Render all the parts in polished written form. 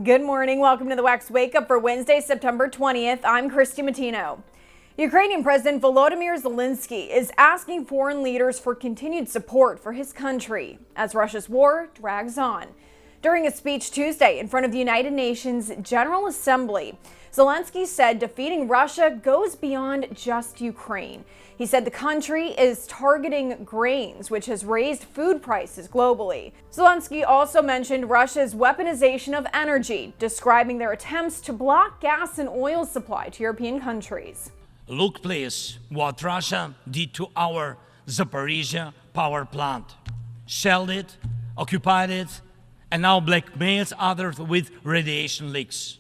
Good morning. Welcome to the WEX Wakeup for Wednesday, September 20th. I'm Christy Matino. Ukrainian President Volodymyr Zelensky is asking foreign leaders for continued support for his country as Russia's war drags on. During a speech Tuesday in front of the United Nations General Assembly, Zelensky said defeating Russia goes beyond just Ukraine. He said the country is targeting grains, which has raised food prices globally. Zelensky also mentioned Russia's weaponization of energy, describing their attempts to block gas and oil supply to European countries. Look, please, what Russia did to our Zaporizhia power plant. Shelled it, occupied it, and now blackmails others with radiation leaks.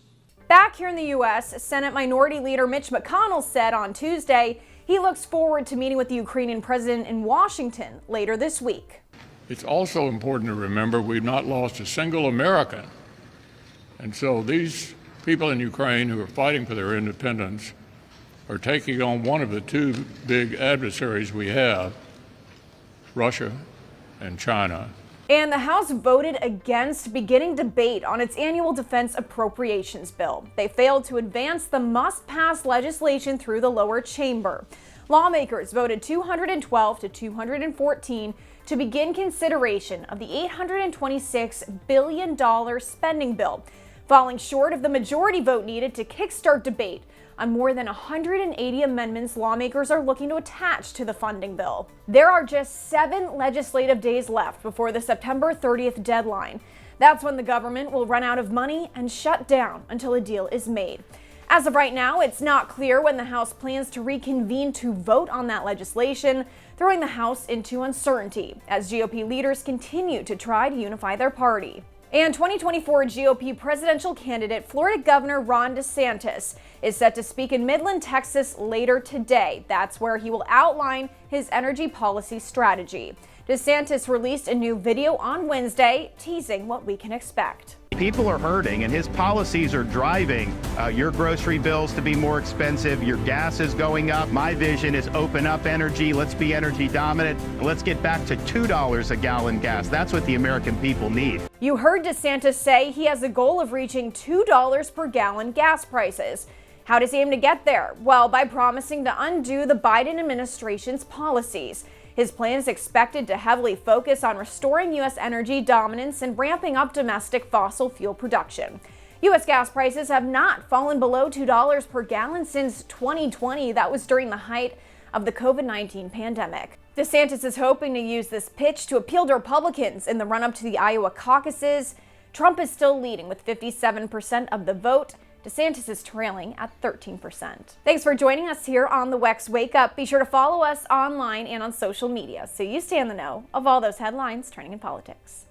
Back here in the U.S., Senate Minority Leader Mitch McConnell said on Tuesday he looks forward to meeting with the Ukrainian president in Washington later this week. It's also important to remember we've not lost a single American. And so these people in Ukraine who are fighting for their independence are taking on one of the two big adversaries we have, Russia and China. And the House voted against beginning debate on its annual defense appropriations bill. They failed to advance the must-pass legislation through the lower chamber. Lawmakers voted 212 to 214 to begin consideration of the $826 billion spending bill, falling short of the majority vote needed to kickstart debate on more than 180 amendments lawmakers are looking to attach to the funding bill. There are just 7 legislative days left before the September 30th deadline. That's when the government will run out of money and shut down until a deal is made. As of right now, it's not clear when the House plans to reconvene to vote on that legislation, throwing the House into uncertainty as GOP leaders continue to try to unify their party. And 2024 GOP presidential candidate Florida Governor Ron DeSantis is set to speak in Midland, Texas later today. That's where he will outline his energy policy strategy. DeSantis released a new video on Wednesday teasing what we can expect. People are hurting, and his policies are driving your grocery bills to be more expensive. Your gas is going up. My vision is open up energy. Let's be energy dominant. Let's get back to $2 a gallon gas. That's what the American people need. You heard DeSantis say he has a goal of reaching $2 per gallon gas prices. How does he aim to get there? Well, by promising to undo the Biden administration's policies. His plan is expected to heavily focus on restoring U.S. energy dominance and ramping up domestic fossil fuel production. U.S. gas prices have not fallen below $2 per gallon since 2020. That was during the height of the COVID-19 pandemic. DeSantis is hoping to use this pitch to appeal to Republicans in the run-up to the Iowa caucuses. Trump is still leading with 57% of the vote. DeSantis is trailing at 13%. Thanks for joining us here on the WEX Wake Up. Be sure to follow us online and on social media so you stay in the know of all those headlines turning in politics.